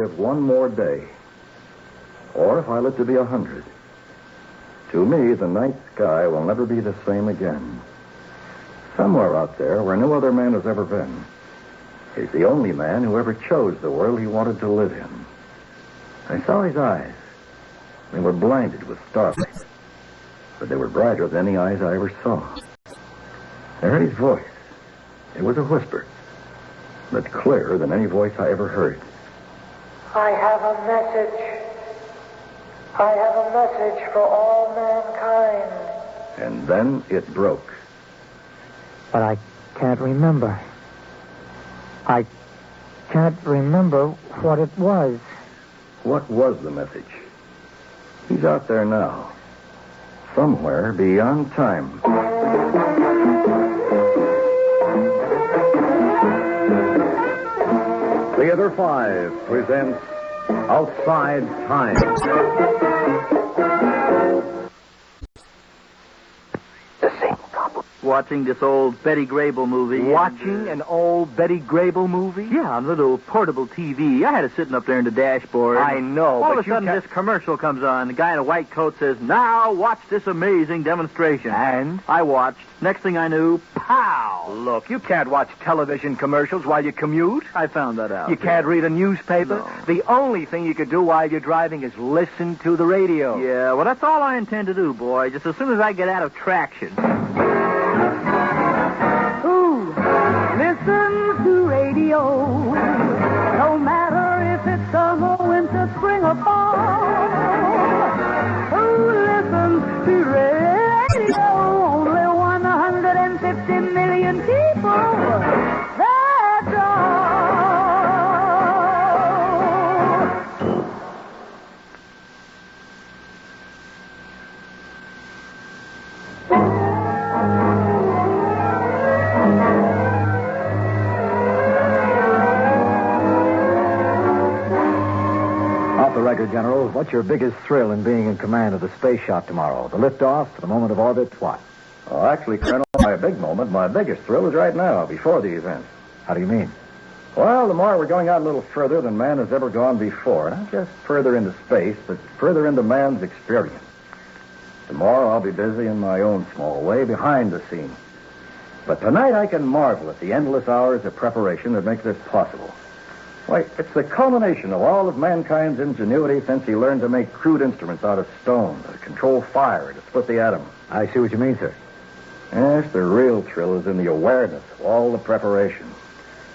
live one more day, or if I live to be 100, to me, the night sky will never be the same again. Somewhere out there, where no other man has ever been, is the only man who ever chose the world he wanted to live in. I saw his eyes. They were blinded with starlight, but they were brighter than any eyes I ever saw. I heard his voice. It was a whisper, but clearer than any voice I ever heard. I have a message. I have a message for all mankind. And then it broke. But I can't remember. I can't remember what it was. What was the message? He's out there now. Somewhere beyond time. Theater 5 presents Outside Time. Watching this old Betty Grable movie. Watching an old Betty Grable movie? Yeah, on a little portable TV. I had it sitting up there in the dashboard. I know, All but of a sudden, you this commercial comes on. The guy in a white coat says, "Now watch this amazing demonstration." And? I watched. Next thing I knew, pow! Look, you can't watch television commercials while you commute. I found that out. You can't read a newspaper. No. The only thing you could do while you're driving is listen to the radio. Yeah, well, that's all I intend to do, boy, just as soon as I get out of traction. Listen to radio. No matter if it's summer, winter, spring, or fall. Who listens to radio? Only 150 million people. That's all. General, what's your biggest thrill in being in command of the space shop tomorrow? The liftoff, the moment of orbit, what? Oh, actually, Colonel, my biggest thrill is right now, before the event. How do you mean? Well, tomorrow we're going out a little further than man has ever gone before. Not just further into space, but further into man's experience. Tomorrow I'll be busy in my own small way behind the scenes. But tonight I can marvel at the endless hours of preparation that make this possible. Why, it's the culmination of all of mankind's ingenuity since he learned to make crude instruments out of stone, to control fire, to split the atom. I see what you mean, sir. Yes, the real thrill is in the awareness of all the preparation.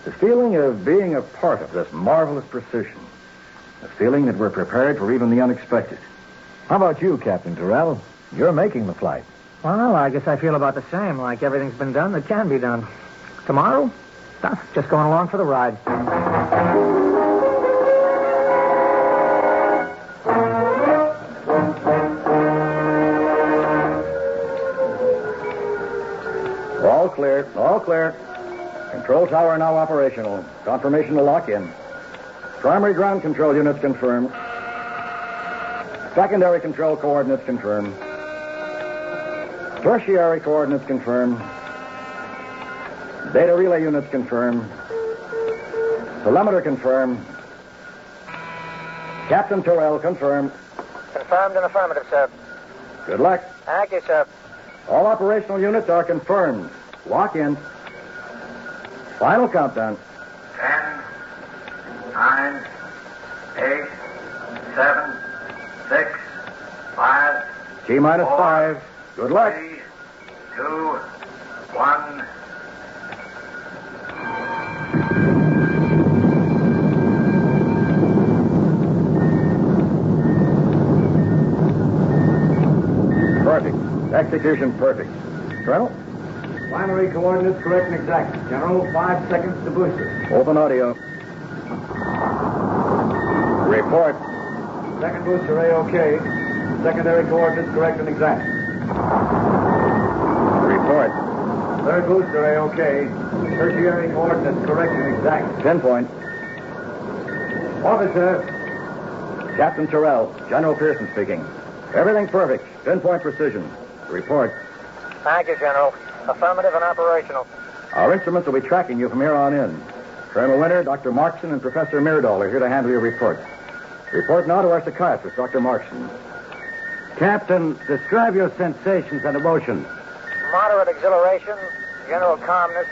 The feeling of being a part of this marvelous precision. The feeling that we're prepared for even the unexpected. How about you, Captain Terrell? You're making the flight. Well, I guess I feel about the same, like everything's been done that can be done. Tomorrow? Just going along for the ride. All clear. All clear. Control tower now operational. Confirmation to lock in. Primary ground control units confirmed. Secondary control coordinates confirmed. Tertiary coordinates confirmed. Data relay units confirmed. Telemeter confirmed. Captain Terrell confirmed. Confirmed and affirmative, sir. Good luck. Thank you, sir. All operational units are confirmed. Lock in. Final countdown. 10, 9, 8, 7, 6, 5. T-minus 4, 5. Good luck. 3, 2, 1. Perfect. Execution perfect. Colonel? Primary coordinates correct and exact. General, 5 seconds to booster. Open audio. Report. Second booster A-OK. Secondary coordinates correct and exact. Report. Third booster A-OK. Tertiary coordinates correct and exact. Pinpoint. Officer. Captain Terrell. General Pearson speaking. Everything perfect. Pinpoint precision. Report. Thank you, General. Affirmative and operational. Our instruments will be tracking you from here on in. Colonel Winter, Dr. Markson, and Professor Myrdal are here to handle your report. Report now to our psychiatrist, Dr. Markson. Captain, describe your sensations and emotions. Moderate exhilaration, general calmness,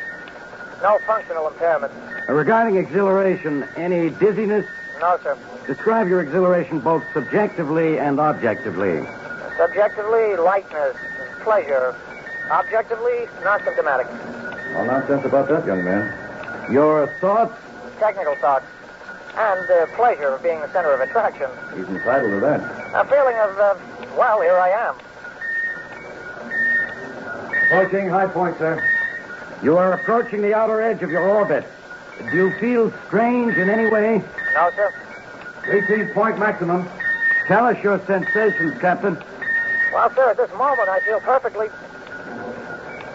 no functional impairment. Regarding exhilaration, any dizziness? No, sir. Describe your exhilaration both subjectively and objectively. Subjectively, lightness and pleasure. Objectively, not symptomatic. No nonsense about that, young man. Your thoughts? Technical thoughts. And pleasure of being the center of attraction. He's entitled to that. A feeling of, well, here I am. Approaching high point, sir. You are approaching the outer edge of your orbit. Do you feel strange in any way? No, sir. 18-point maximum. Tell us your sensations, Captain. Well, sir, at this moment I feel perfectly...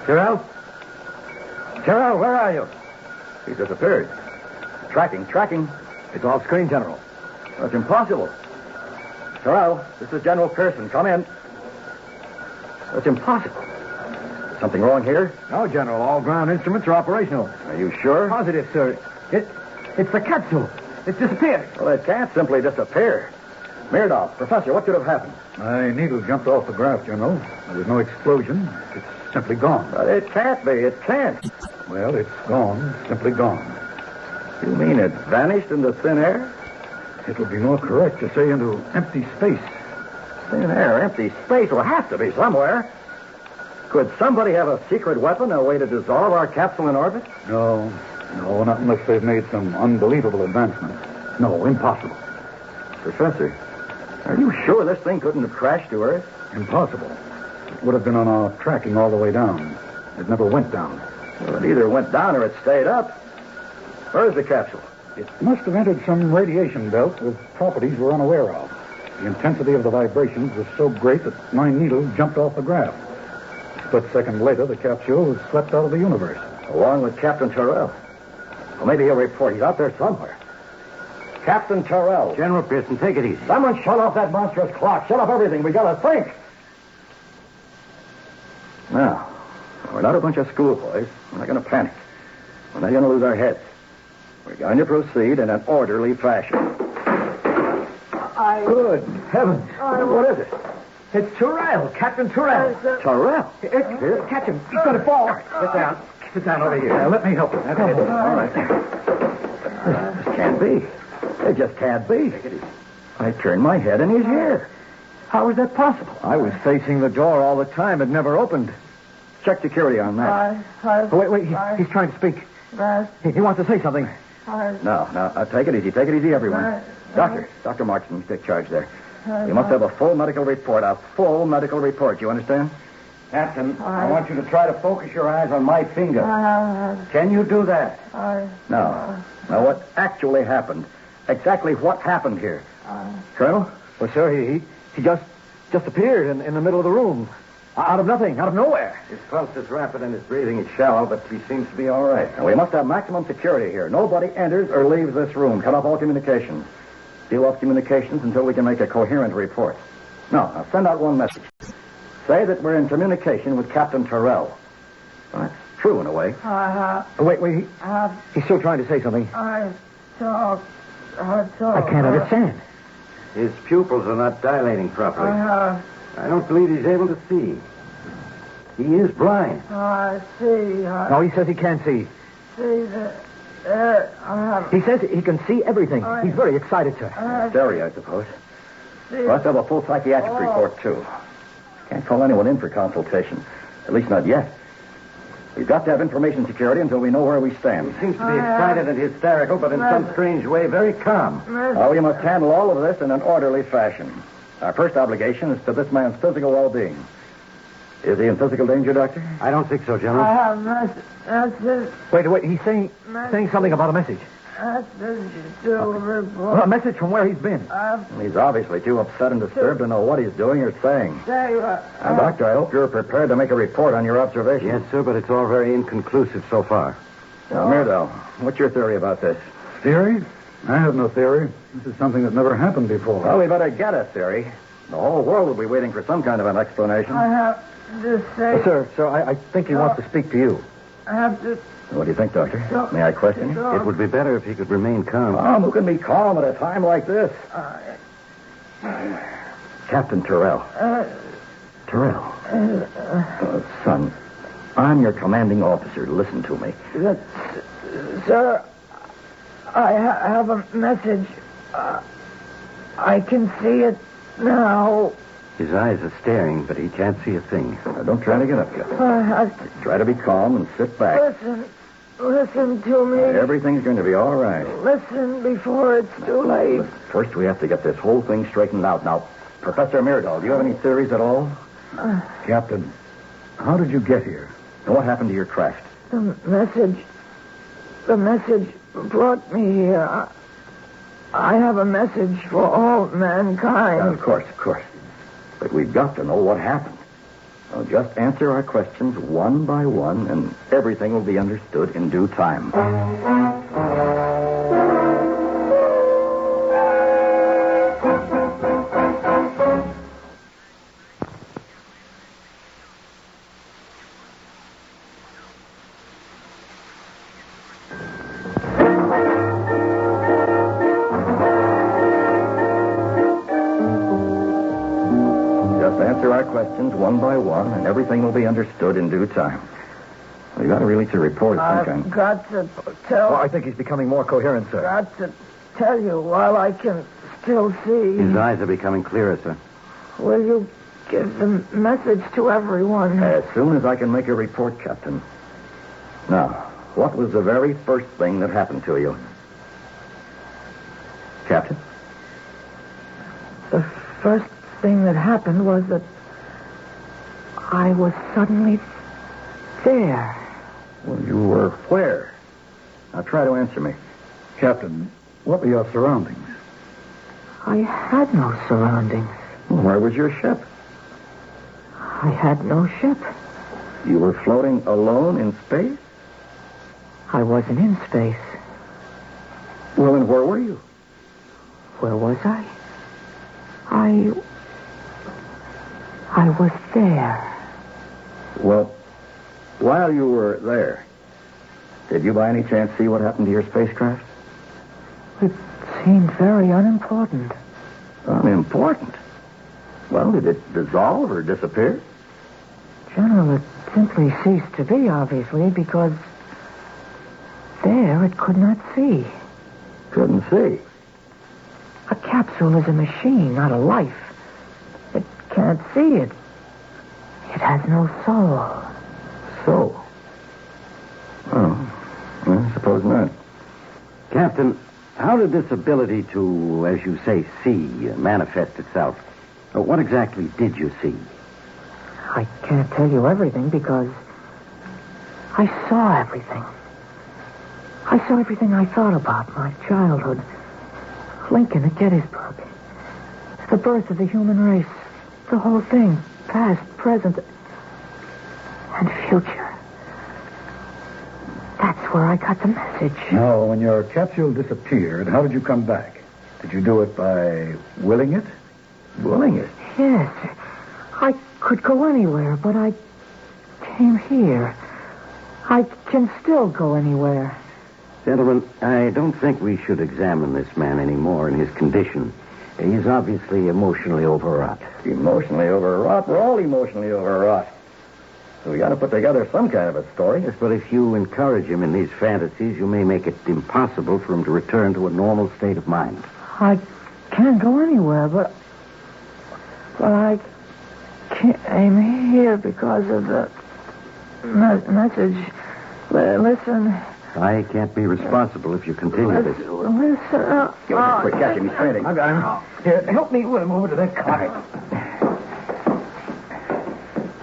Tyrrell? Tyrrell, where are you? He's disappeared. Tracking. It's off screen, General. That's impossible. Terrell, this is General Pearson. Come in. That's impossible. Something wrong here? No, General. All ground instruments are operational. Are you sure? Positive, sir. It's the capsule. It's disappeared. Well, it can't simply disappear. Myrdal, Professor, what could have happened? My needle jumped off the graph, General. There was no explosion. It's simply gone. But it can't be. It can't. Well, it's gone. Simply gone. You mean it vanished into thin air? It would be more correct to say into empty space. Thin air, empty space will have to be somewhere. Could somebody have a secret weapon, a way to dissolve our capsule in orbit? No, not unless they've made some unbelievable advancement. No, impossible. Professor, are you sure this thing couldn't have crashed to Earth? Impossible. It would have been on our tracking all the way down. It never went down. Well, it either went down or it stayed up. Where's the capsule? It must have entered some radiation belt with properties we're unaware of. The intensity of the vibrations was so great that my needle jumped off the graph. A split second later, the capsule was swept out of the universe. Along with Captain Terrell. Well, maybe he'll report. He's out there somewhere. Captain Terrell. General Pearson, take it easy. Someone shut off that monstrous clock. Shut off everything. We gotta think. Now, we're not a bunch of schoolboys. We're not gonna panic. We're not gonna lose our heads. We're going to proceed in an orderly fashion. Good heavens. What is it? It's Tyrrell. Captain Tyrrell. Terrell. Here, catch him. He's going to fall. Sit down. Sit down over here. Let me help you. All right. This can't be. It just can't be. I turned my head and he's here. How is that possible? I was facing the door all the time. It never opened. Check security on that. Wait. He's trying to speak. He wants to say something. No. Take it easy, everyone. Dr. Markson, take charge there. We must have a full medical report. You understand? Captain, I want you to try to focus your eyes on my finger. Can you do that? No. Now, what actually happened? Exactly what happened here? Colonel? Well, sir, he just appeared in the middle of the room. Out of nothing, out of nowhere. His pulse is rapid and his breathing is shallow, but he seems to be all right. And we must have maximum security here. Nobody enters or leaves this room. Cut off all communications. Seal off communications until we can make a coherent report. Now, send out one message. Say that we're in communication with Captain Terrell. Well, that's true in a way. Wait. He's still trying to say something. I can't understand. His pupils are not dilating properly. I don't believe he's able to see. He is blind. I see. No, he says he can't see. See that. He says he can see everything. He's very excited, sir. Hysteria, I suppose. We must have a full psychiatric report, too. Can't call anyone in for consultation. At least not yet. We've got to have information security until we know where we stand. He seems to be excited and hysterical, but in some strange way, very calm. Now, we must handle all of this in an orderly fashion. Our first obligation is to this man's physical well-being. Is he in physical danger, Doctor? I don't think so, General. I have message. Wait. He's saying something about a message. Message to report. A message from where he's been. He's obviously too upset and disturbed to know what he's doing or saying. Now, Doctor, I hope you're prepared to make a report on your observations. Yes, sir, but it's all very inconclusive so far. Now, Myrdal, what's your theory about this? Theory? I have no theory. This is something that never happened before. Well, we better get a theory. The whole world will be waiting for some kind of an explanation. I have to say... Sir, I think he wants to speak to you. I have to What do you think, Doctor? May I question you? It would be better if he could remain calm. Calm? Who can be calm at a time like this? Captain Terrell. Terrell. Son, I'm your commanding officer. Listen to me. Sir, I have a message. I can see it now. His eyes are staring, but he can't see a thing. Now, don't try to get up yet. Try to be calm and sit back. Listen to me. Everything's going to be all right. Listen before it's too late. First, we have to get this whole thing straightened out. Now, Professor Myrdal, do you have any theories at all? Captain, how did you get here? And what happened to your craft? The message brought me here. I have a message for all mankind. Of course. But we've got to know what happened. Now, just answer our questions one by one, and everything will be understood in due time. Questions one by one, and everything will be understood in due time. We've got to release a report of some kind. I've got to tell... I think he's becoming more coherent, sir. Got to tell you while I can still see. His eyes are becoming clearer, sir. Will you give the message to everyone? As soon as I can make a report, Captain. Now, what was the very first thing that happened to you? Captain? The first thing that happened was that I was suddenly there. Well, you were where? Now try to answer me. Captain, what were your surroundings? I had no surroundings. Where was your ship? I had no ship. You were floating alone in space? I wasn't in space. Well, then where were you? Where was I? I was there. Well, while you were there, did you by any chance see what happened to your spacecraft? It seemed very unimportant. Unimportant? Well, did it dissolve or disappear? General, it simply ceased to be, obviously, because there it could not see. Couldn't see? A capsule is a machine, not a life. It can't see it. It has no soul. Soul? Oh, well, I suppose not. Captain, how did this ability to, as you say, see manifest itself? What exactly did you see? I can't tell you everything because I saw everything. I saw everything I thought about, my childhood. Lincoln at Gettysburg. The birth of the human race. The whole thing. Past, present, and future. That's where I got the message. Now, when your capsule disappeared, how did you come back? Did you do it by willing it? Willing it? Yes. I could go anywhere, but I came here. I can still go anywhere. Gentlemen, I don't think we should examine this man anymore in his condition. He's obviously emotionally overwrought. Emotionally overwrought? We're all emotionally overwrought. So we got to put together some kind of a story. Yes, but if you encourage him in these fantasies, you may make it impossible for him to return to a normal state of mind. I can't go anywhere, but I came here because of the message. Listen. I can't be responsible if you continue this. Listen. Give us a quick catch him. He's fainting. I got him. Here, help me with him over to that car.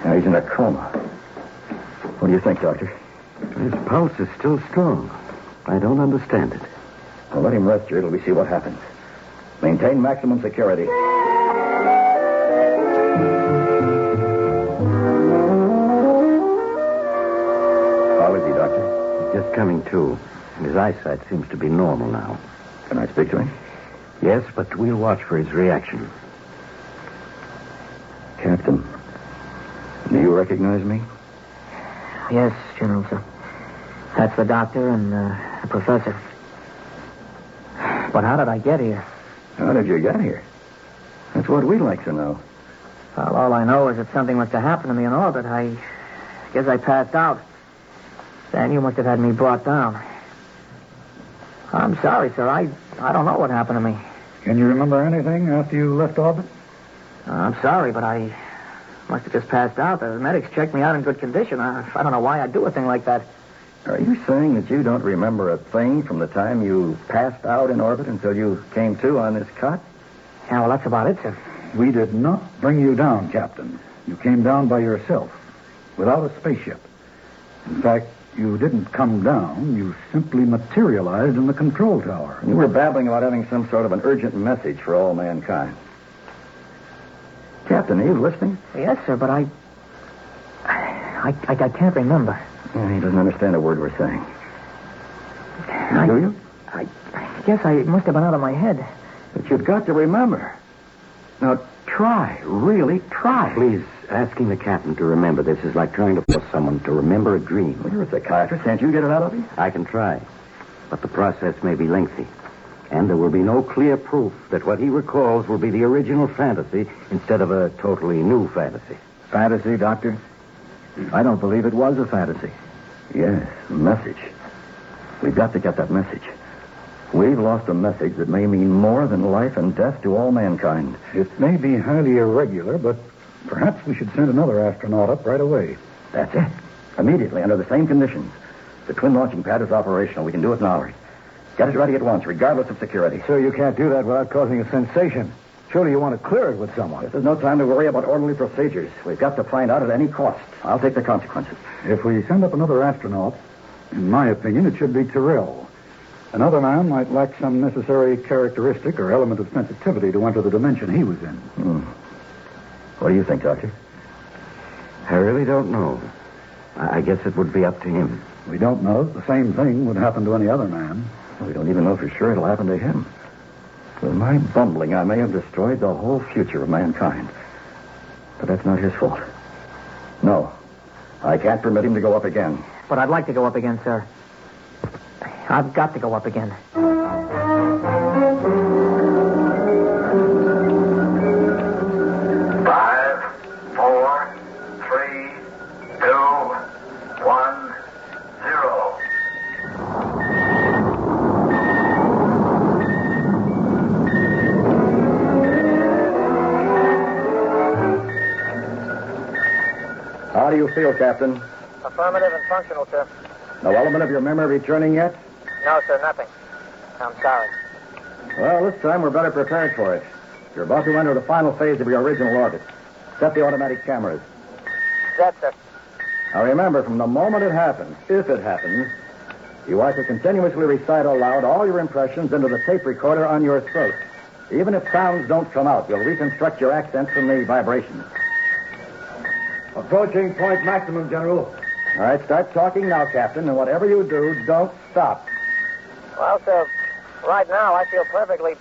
Now he's in a coma. What do you think, Doctor? His pulse is still strong. I don't understand it. Well, let him rest here till we see what happens. Maintain maximum security. How is he, Doctor? Just coming to. His eyesight seems to be normal now. Can I speak to him? Yes, but we'll watch for his reaction. Captain, do you recognize me? Yes, General, sir. That's the doctor and the professor. But how did I get here? How did you get here? That's what we'd like to know. Well, all I know is that something must have happened to me in orbit. I guess I passed out. Then you must have had me brought down. I'm sorry, sir. I don't know what happened to me. Can you remember anything after you left orbit? I'm sorry, but I must have just passed out. The medics checked me out in good condition. I don't know why I'd do a thing like that. Are you saying that you don't remember a thing from the time you passed out in orbit until you came to on this cot? Yeah, well, that's about it, sir. We did not bring you down, Captain. You came down by yourself, without a spaceship. In fact, you didn't come down. You simply materialized in the control tower. You were babbling about having some sort of an urgent message for all mankind. Captain, are you listening? Yes, sir, but I can't remember. Yeah, he doesn't understand a word we're saying. Do you? I guess I must have been out of my head. But you've got to remember. Now, try. Really try. Please, asking the captain to remember this is like trying to force someone to remember a dream. Well, you're a psychiatrist. Can't you get it out of you? I can try, but the process may be lengthy. And there will be no clear proof that what he recalls will be the original fantasy instead of a totally new fantasy. Fantasy, Doctor? I don't believe it was a fantasy. Yes, a message. We've got to get that message. We've lost a message that may mean more than life and death to all mankind. It may be highly irregular, but perhaps we should send another astronaut up right away. That's it. Immediately, under the same conditions. The twin launching pad is operational. We can do it in hours. Get it ready at once, regardless of security. Sir, you can't do that without causing a sensation. Surely you want to clear it with someone. There's no time to worry about orderly procedures. We've got to find out at any cost. I'll take the consequences. If we send up another astronaut, in my opinion, it should be Tyrrell. Another man might lack some necessary characteristic or element of sensitivity to enter the dimension he was in. What do you think, Doctor? I really don't know. I guess it would be up to him. We don't know if the same thing would happen to any other man. We don't even know for sure it'll happen to him. With my bumbling, I may have destroyed the whole future of mankind. But that's not his fault. No. I can't permit him to go up again. But I'd like to go up again, sir. I've got to go up again. 5, 4, 3, 2, 1, 0. How do you feel, Captain? Affirmative and functional, sir. No element of your memory returning yet? No, sir, nothing. I'm sorry. Well, this time we're better prepared for it. You're about to enter the final phase of your original orbit. Set the automatic cameras. Set, sir. Now remember, from the moment it happens, if it happens, you are to continuously recite aloud all your impressions into the tape recorder on your throat. Even if sounds don't come out, you'll reconstruct your accents from the vibrations. Approaching point maximum, General. All right, start talking now, Captain, and whatever you do, don't stop. Well, sir, right now I feel perfectly...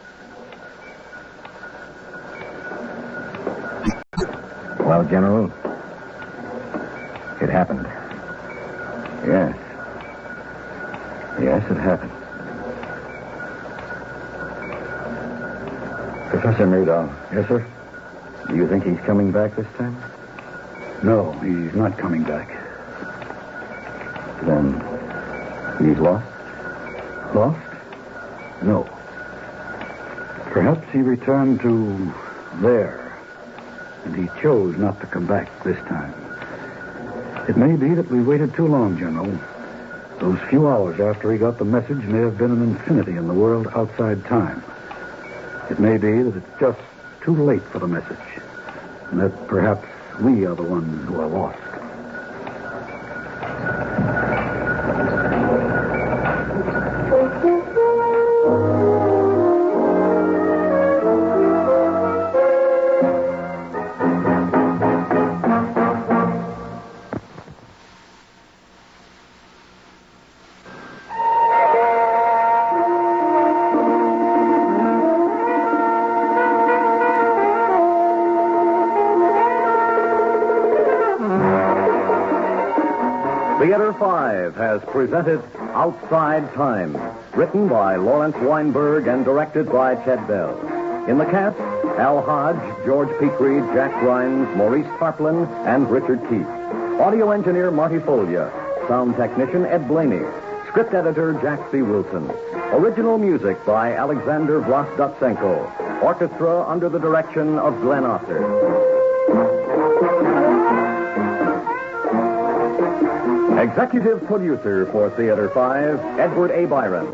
Well, General, it happened. Yes. Yes, it happened. Professor Murdoch. Yes, sir? Do you think he's coming back this time? No, he's not coming back. Then he's lost? Lost? No. Perhaps he returned to there, and he chose not to come back this time. It may be that we waited too long, General. Those few hours after he got the message may have been an infinity in the world outside time. It may be that it's just too late for the message, and that perhaps we are the ones who are lost. Theater 5 has presented Outside Time, written by Lawrence Weinberg and directed by Ted Bell. In the cast, Al Hodge, George Petrie, Jack Grimes, Maurice Tarplin, and Richard Keith. Audio engineer Marty Folia. Sound technician Ed Blaney. Script editor Jack C. Wilson. Original music by Alexander Vlastotsenko. Orchestra under the direction of Glenn Osser. Executive producer for Theater 5, Edward A. Byron.